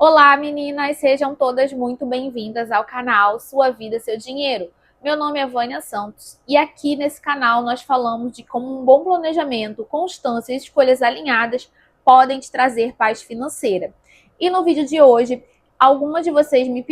Olá, meninas! Sejam todas muito bem-vindas ao canal Sua Vida, Seu Dinheiro. Meu nome é Vânia Santos e aqui nesse canal nós falamos de como um bom planejamento, constância e escolhas alinhadas podem te trazer paz financeira. E no vídeo de hoje, algumas de vocês me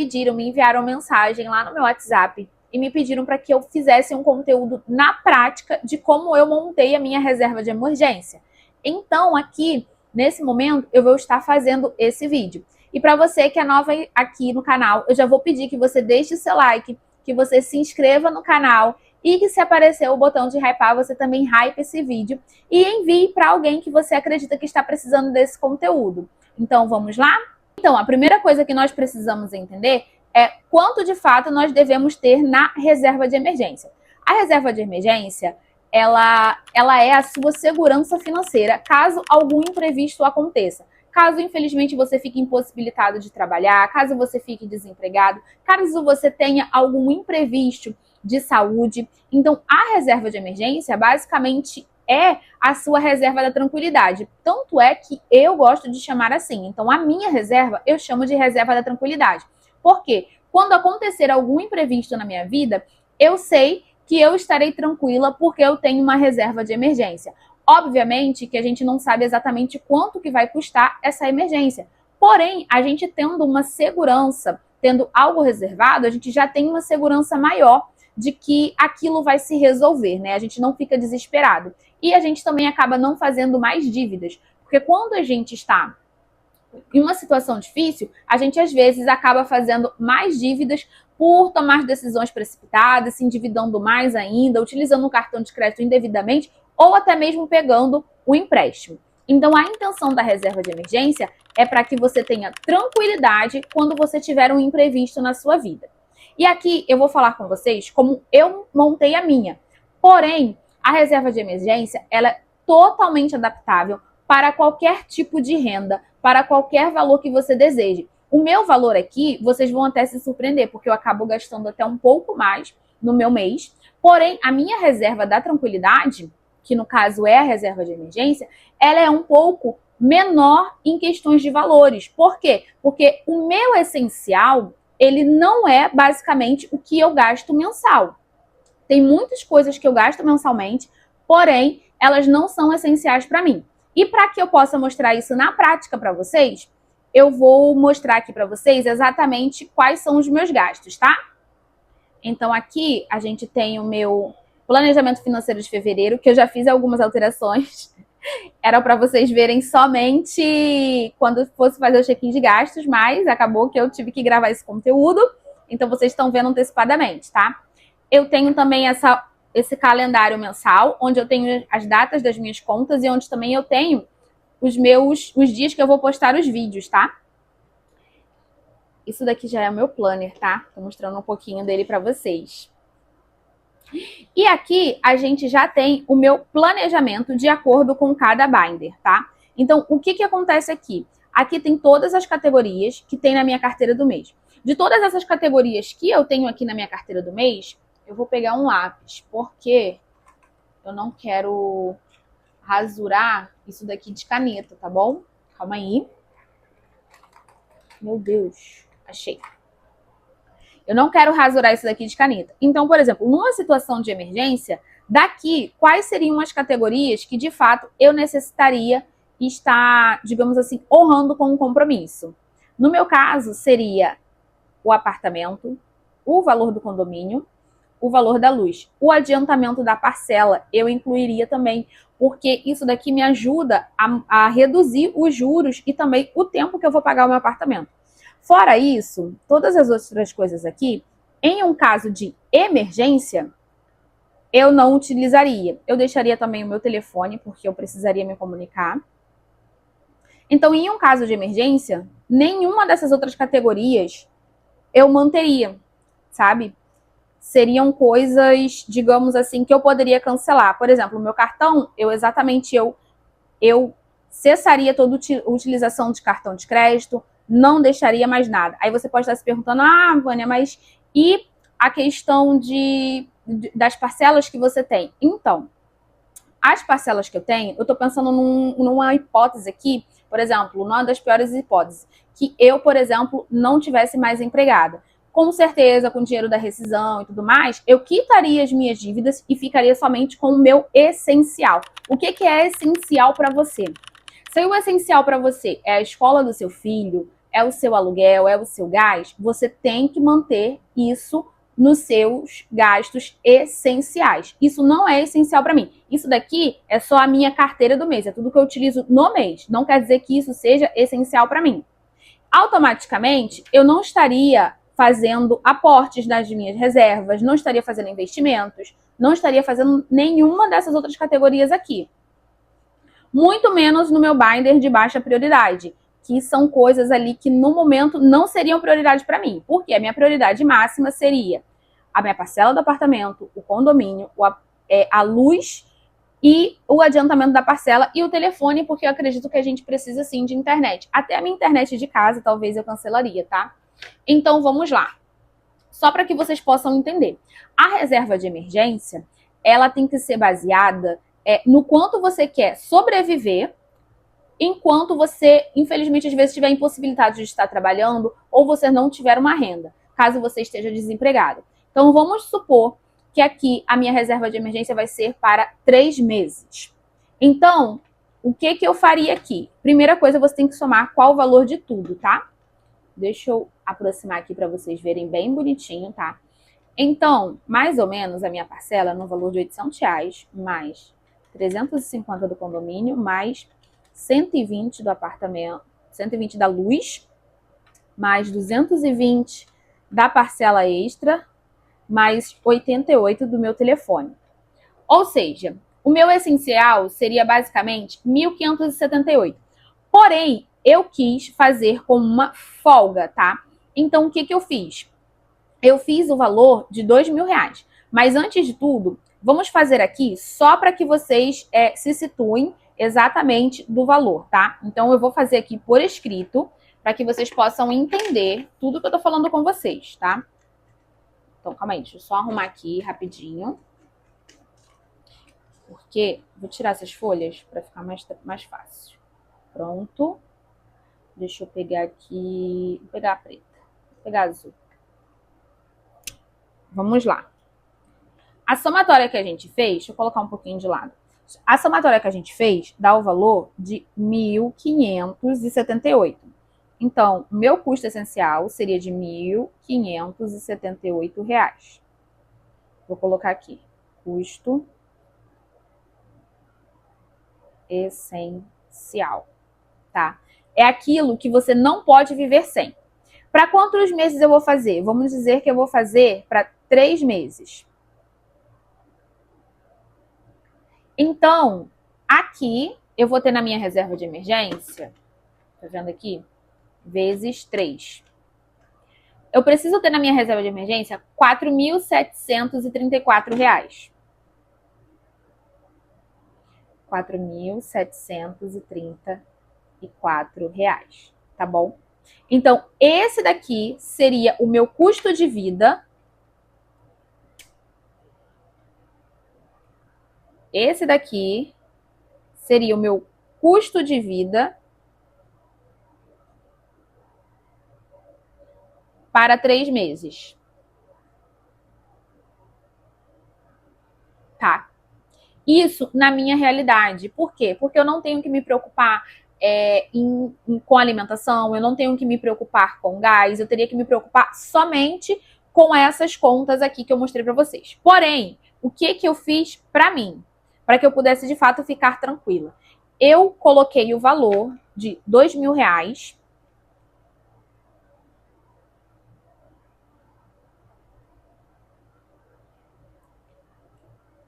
enviaram mensagem lá no meu WhatsApp e me pediram para que eu fizesse um conteúdo na prática de como eu montei a minha reserva de emergência. Então, aqui, nesse momento, eu vou estar fazendo esse vídeo. E para você que é nova aqui no canal, eu já vou pedir que você deixe seu like, que você se inscreva no canal e que se aparecer o botão de hypar, você também hype esse vídeo e envie para alguém que você acredita que está precisando desse conteúdo. Então, vamos lá? Então, a primeira coisa que nós precisamos entender é quanto de fato nós devemos ter na reserva de emergência. A reserva de emergência, ela é a sua segurança financeira caso algum imprevisto aconteça. Caso, infelizmente, você fique impossibilitado de trabalhar, caso você fique desempregado, caso você tenha algum imprevisto de saúde. Então, a reserva de emergência, basicamente, é a sua reserva da tranquilidade. Tanto é que eu gosto de chamar assim. Então, a minha reserva, eu chamo de reserva da tranquilidade. Por quê? Quando acontecer algum imprevisto na minha vida, eu sei que eu estarei tranquila porque eu tenho uma reserva de emergência. Obviamente que a gente não sabe exatamente quanto que vai custar essa emergência. Porém, a gente tendo uma segurança, tendo algo reservado, a gente já tem uma segurança maior de que aquilo vai se resolver, né? A gente não fica desesperado. E a gente também acaba não fazendo mais dívidas. Porque quando a gente está em uma situação difícil, a gente às vezes acaba fazendo mais dívidas por tomar decisões precipitadas, se endividando mais ainda, utilizando o cartão de crédito indevidamente ou até mesmo pegando o empréstimo. Então, a intenção da reserva de emergência é para que você tenha tranquilidade quando você tiver um imprevisto na sua vida. E aqui eu vou falar com vocês como eu montei a minha. Porém, a reserva de emergência ela é totalmente adaptável para qualquer tipo de renda, para qualquer valor que você deseje. O meu valor aqui, vocês vão até se surpreender, porque eu acabo gastando até um pouco mais no meu mês. Porém, a minha reserva da tranquilidade, que no caso é a reserva de emergência, ela é um pouco menor em questões de valores. Por quê? Porque o meu essencial, ele não é basicamente o que eu gasto mensal. Tem muitas coisas que eu gasto mensalmente, porém, elas não são essenciais para mim. E para que eu possa mostrar isso na prática para vocês, eu vou mostrar aqui para vocês exatamente quais são os meus gastos, tá? Então, aqui a gente tem o meu planejamento financeiro de fevereiro, que eu já fiz algumas alterações. Era para vocês verem somente quando fosse fazer o check-in de gastos, mas acabou que eu tive que gravar esse conteúdo. Então, vocês estão vendo antecipadamente, tá? Eu tenho também esse calendário mensal, onde eu tenho as datas das minhas contas e onde também eu tenho os dias que eu vou postar os vídeos, tá? Isso daqui já é o meu planner, tá? Tô mostrando um pouquinho dele para vocês. E aqui a gente já tem o meu planejamento de acordo com cada binder, tá? Então, o que acontece aqui? Aqui tem todas as categorias que tem na minha carteira do mês. De todas essas categorias que eu tenho aqui na minha carteira do mês, eu vou pegar um lápis, porque eu não quero rasurar isso daqui de caneta, tá bom? Calma aí. Meu Deus, achei. Eu não quero rasurar isso daqui de caneta. Então, por exemplo, numa situação de emergência, daqui, quais seriam as categorias que, de fato, eu necessitaria estar, digamos assim, honrando com um compromisso? No meu caso, seria o apartamento, o valor do condomínio, o valor da luz. O adiantamento da parcela eu incluiria também, porque isso daqui me ajuda a reduzir os juros e também o tempo que eu vou pagar o meu apartamento. Fora isso, todas as outras coisas aqui, em um caso de emergência, eu não utilizaria. Eu deixaria também o meu telefone, porque eu precisaria me comunicar. Então, em um caso de emergência, nenhuma dessas outras categorias eu manteria, sabe? Seriam coisas, digamos assim, que eu poderia cancelar. Por exemplo, o meu cartão, eu cessaria toda a utilização de cartão de crédito, não deixaria mais nada. Aí você pode estar se perguntando, Vânia, mas e a questão das parcelas que você tem? Então, as parcelas que eu tenho, eu estou pensando numa hipótese aqui por exemplo, numa das piores hipóteses, que eu, por exemplo, não tivesse mais empregada. Com certeza, com o dinheiro da rescisão e tudo mais, eu quitaria as minhas dívidas e ficaria somente com o meu essencial. O que é essencial para você? Se o essencial para você é a escola do seu filho, é o seu aluguel, é o seu gás, você tem que manter isso nos seus gastos essenciais. Isso não é essencial para mim. Isso daqui é só a minha carteira do mês, é tudo que eu utilizo no mês. Não quer dizer que isso seja essencial para mim. Automaticamente, eu não estaria fazendo aportes nas minhas reservas, não estaria fazendo investimentos, não estaria fazendo nenhuma dessas outras categorias aqui. Muito menos no meu binder de baixa prioridade, que são coisas ali que no momento não seriam prioridade para mim. Porque a minha prioridade máxima seria a minha parcela do apartamento, o condomínio, a luz e o adiantamento da parcela e o telefone, porque eu acredito que a gente precisa sim de internet. Até a minha internet de casa talvez eu cancelaria, tá? Então vamos lá. Só para que vocês possam entender. A reserva de emergência, ela tem que ser baseada no quanto você quer sobreviver enquanto você, infelizmente, às vezes estiver impossibilitado de estar trabalhando ou você não tiver uma renda, caso você esteja desempregado. Então, vamos supor que aqui a minha reserva de emergência vai ser para 3 meses. Então, o que eu faria aqui? Primeira coisa, você tem que somar qual o valor de tudo, tá? Deixa eu aproximar aqui para vocês verem bem bonitinho, tá? Então, mais ou menos, a minha parcela é no valor de R$800, mais 350 do condomínio, mais 120 do apartamento, 120 da luz, mais 220 da parcela extra, mais 88 do meu telefone. Ou seja, o meu essencial seria basicamente 1.578. Porém, eu quis fazer com uma folga, tá? Então, o que eu fiz? Eu fiz o valor de R$2.000. Mas antes de tudo, vamos fazer aqui só para que vocês se situem exatamente do valor, tá? Então, eu vou fazer aqui por escrito para que vocês possam entender tudo que eu tô falando com vocês, tá? Então, calma aí, deixa eu só arrumar aqui rapidinho. Porque vou tirar essas folhas para ficar mais fácil. Pronto. Deixa eu pegar aqui, vou pegar a preta, vou pegar a azul. Vamos lá. A somatória que a gente fez, deixa eu colocar um pouquinho de lado. A somatória que a gente fez dá o valor de 1.578. Então, o meu custo essencial seria de R$1.578. Vou colocar aqui, custo essencial, tá? É aquilo que você não pode viver sem. Para quantos meses eu vou fazer? Vamos dizer que eu vou fazer para 3 meses. Então, aqui eu vou ter na minha reserva de emergência, tá vendo aqui? Vezes 3. Eu preciso ter na minha reserva de emergência R$4.734. R$4.734, tá bom? Então, esse daqui seria o meu custo de vida. Esse daqui seria o meu custo de vida para 3 meses. Tá? Isso na minha realidade. Por quê? Porque eu não tenho que me preocupar com alimentação, eu não tenho que me preocupar com gás, eu teria que me preocupar somente com essas contas aqui que eu mostrei para vocês. Porém, o que eu fiz para mim? Para que eu pudesse de fato ficar tranquila. Eu coloquei o valor de R$2.000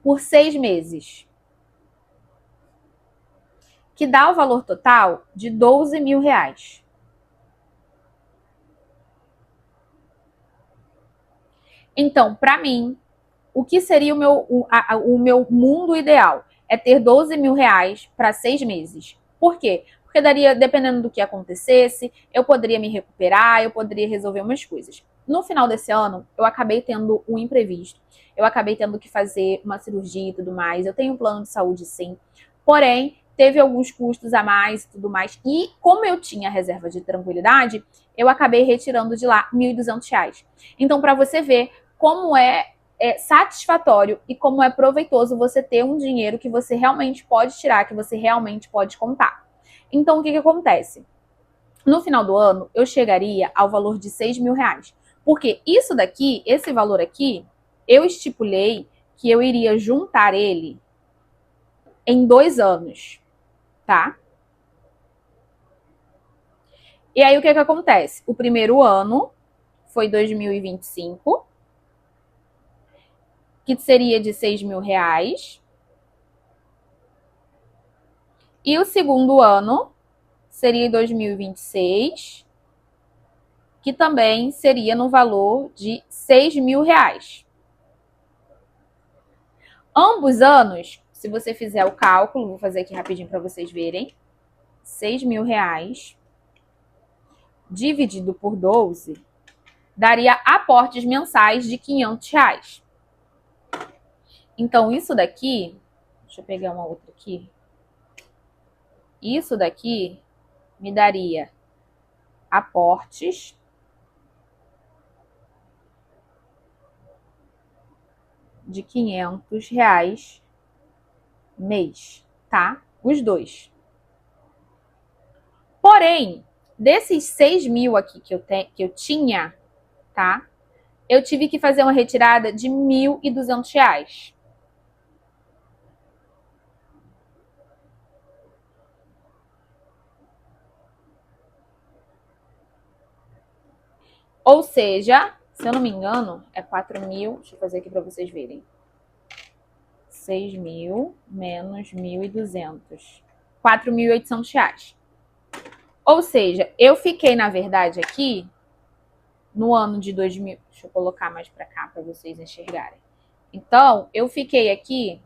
por 6 meses. Que dá o valor total de R$12.000. Então, para mim, o que seria o meu mundo ideal? É ter R$12.000 para 6 meses. Por quê? Porque daria, dependendo do que acontecesse, eu poderia me recuperar, eu poderia resolver umas coisas. No final desse ano, eu acabei tendo um imprevisto. Eu acabei tendo que fazer uma cirurgia e tudo mais. Eu tenho um plano de saúde, sim. Porém, teve alguns custos a mais e tudo mais. E como eu tinha reserva de tranquilidade, eu acabei retirando de lá R$ 1.200. Então, para você ver como é satisfatório e como é proveitoso você ter um dinheiro que você realmente pode tirar, que você realmente pode contar. Então, o que acontece? No final do ano, eu chegaria ao valor de R$ 6.000. Porque isso daqui, esse valor aqui, eu estipulei que eu iria juntar ele em 2 anos, tá? E aí, o que acontece? O primeiro ano foi 2025, que seria de R$ 6.000. E o segundo ano seria em 2026, que também seria no valor de R$ 6.000. Ambos anos, se você fizer o cálculo, vou fazer aqui rapidinho para vocês verem, R$ 6.000 dividido por 12 daria aportes mensais de R$ 500. Então, isso daqui, deixa eu pegar uma outra aqui, isso daqui me daria aportes de R$ 500 mês, tá? Os dois. Porém, desses 6.000 aqui que eu tinha, tá? Eu tive que fazer uma retirada de R$ 1.200. Ou seja, se eu não me engano, é 4.000. Deixa eu fazer aqui para vocês verem. 6.000 menos 1.200. R$ 4.800. Ou seja, eu fiquei, na verdade, aqui no ano de 2000. Deixa eu colocar mais para cá para vocês enxergarem. Então, eu fiquei aqui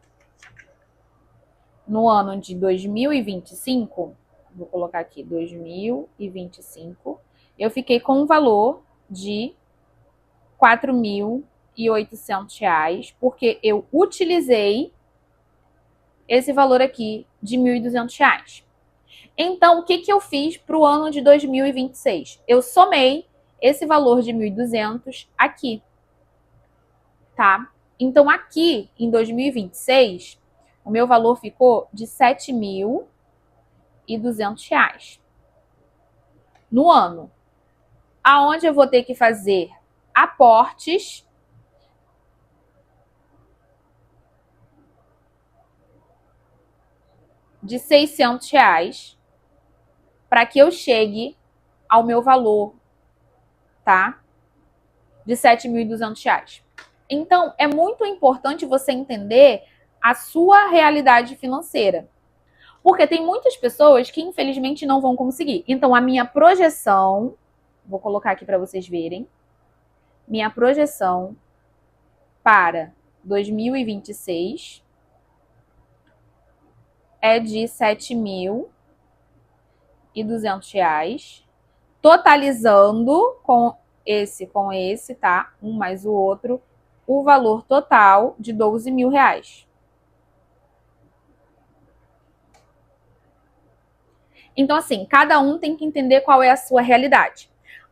no ano de 2025. Vou colocar aqui 2025. Eu fiquei com um valor de R$ 4.800, porque eu utilizei esse valor aqui de R$ 1.200. Então, o que eu fiz para o ano de 2026? Eu somei esse valor de 1.200 aqui, tá? Então, aqui em 2026, o meu valor ficou de R$ 7.200 no ano, aonde eu vou ter que fazer aportes de R$ 600 para que eu chegue ao meu valor, tá? De R$ 7.200. Então, é muito importante você entender a sua realidade financeira. Porque tem muitas pessoas que, infelizmente, não vão conseguir. Então, a minha projeção, vou colocar aqui para vocês verem, minha projeção para 2026 é de R$ 7.200, totalizando com esse, tá? Um mais o outro, o valor total de R$ 12.000. Então, assim, cada um tem que entender qual é a sua realidade.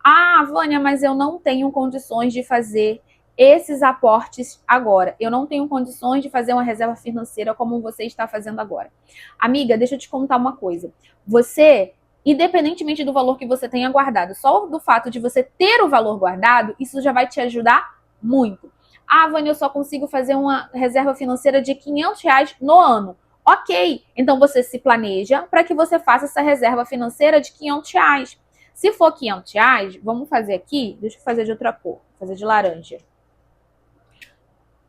Ah, Vânia, mas eu não tenho condições de fazer esses aportes agora. Eu não tenho condições de fazer uma reserva financeira como você está fazendo agora. Amiga, deixa eu te contar uma coisa. Você, independentemente do valor que você tenha guardado, só do fato de você ter o valor guardado, isso já vai te ajudar muito. Ah, Vânia, eu só consigo fazer uma reserva financeira de R$ 500 no ano. Ok, então você se planeja para que você faça essa reserva financeira de R$ 500. Se for R$ 500, vamos fazer aqui, deixa eu fazer de outra cor, vou fazer de laranja.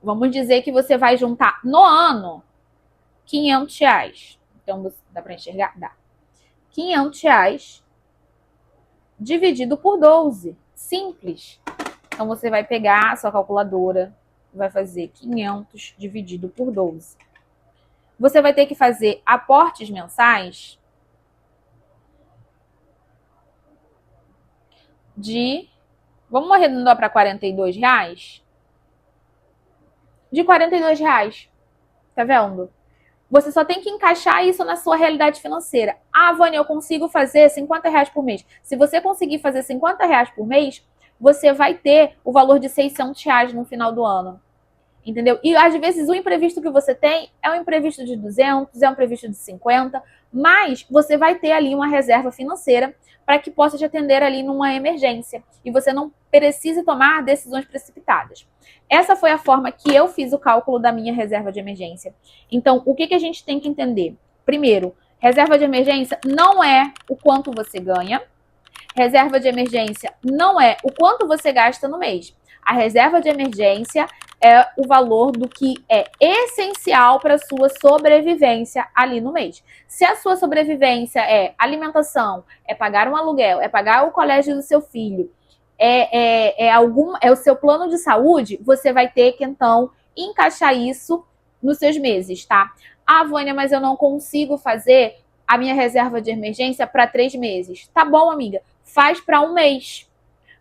Vamos dizer que você vai juntar no ano R$ 500. Então, dá para enxergar? Dá. R$ 500 dividido por 12. Simples. Então, você vai pegar a sua calculadora, vai fazer 500 dividido por 12. Você vai ter que fazer aportes mensais de... Vamos arredondar para R$ 42? De R$ 42. Tá vendo? Você só tem que encaixar isso na sua realidade financeira. Ah, Vânia, eu consigo fazer R$ 50 por mês. Se você conseguir fazer R$ 50 por mês, você vai ter o valor de R$ 600 no final do ano. Entendeu? E às vezes o imprevisto que você tem é um imprevisto de 200, é um imprevisto de 50, mas você vai ter ali uma reserva financeira para que possa te atender ali numa emergência e você não precise tomar decisões precipitadas. Essa foi a forma que eu fiz o cálculo da minha reserva de emergência. Então, o que a gente tem que entender? Primeiro, reserva de emergência não é o quanto você ganha. Reserva de emergência não é o quanto você gasta no mês. A reserva de emergência é o valor do que é essencial para a sua sobrevivência ali no mês. Se a sua sobrevivência é alimentação, é pagar um aluguel, é pagar o colégio do seu filho, é o seu plano de saúde, você vai ter que, então, encaixar isso nos seus meses, tá? Ah, Vânia, mas eu não consigo fazer a minha reserva de emergência para 3 meses. Tá bom, amiga. Faz para um mês.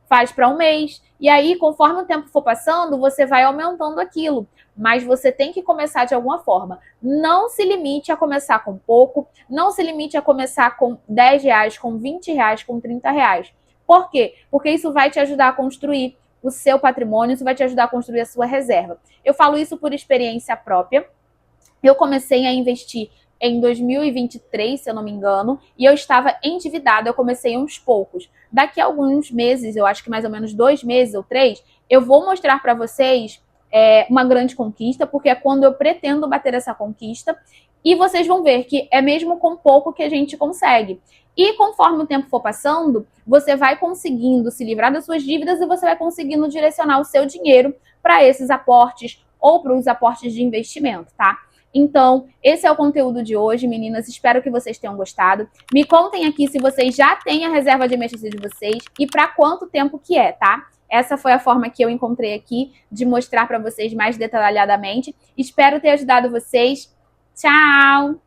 Faz para um mês. E aí, conforme o tempo for passando, você vai aumentando aquilo. Mas você tem que começar de alguma forma. Não se limite a começar com pouco. Não se limite a começar com R$ 10, com R$ 20, com R$ 30. Por quê? Porque isso vai te ajudar a construir o seu patrimônio, isso vai te ajudar a construir a sua reserva. Eu falo isso por experiência própria. Eu comecei a investir em 2023, se eu não me engano, e eu estava endividada, eu comecei uns poucos. Daqui a alguns meses, eu acho que mais ou menos 2 meses ou 3, eu vou mostrar para vocês uma grande conquista, porque é quando eu pretendo bater essa conquista, e vocês vão ver que é mesmo com pouco que a gente consegue. E conforme o tempo for passando, você vai conseguindo se livrar das suas dívidas e você vai conseguindo direcionar o seu dinheiro para esses aportes ou para os aportes de investimento, tá? Então, esse é o conteúdo de hoje, meninas. Espero que vocês tenham gostado. Me contem aqui se vocês já têm a reserva de emergência de vocês e para quanto tempo que é, tá? Essa foi a forma que eu encontrei aqui de mostrar para vocês mais detalhadamente. Espero ter ajudado vocês. Tchau!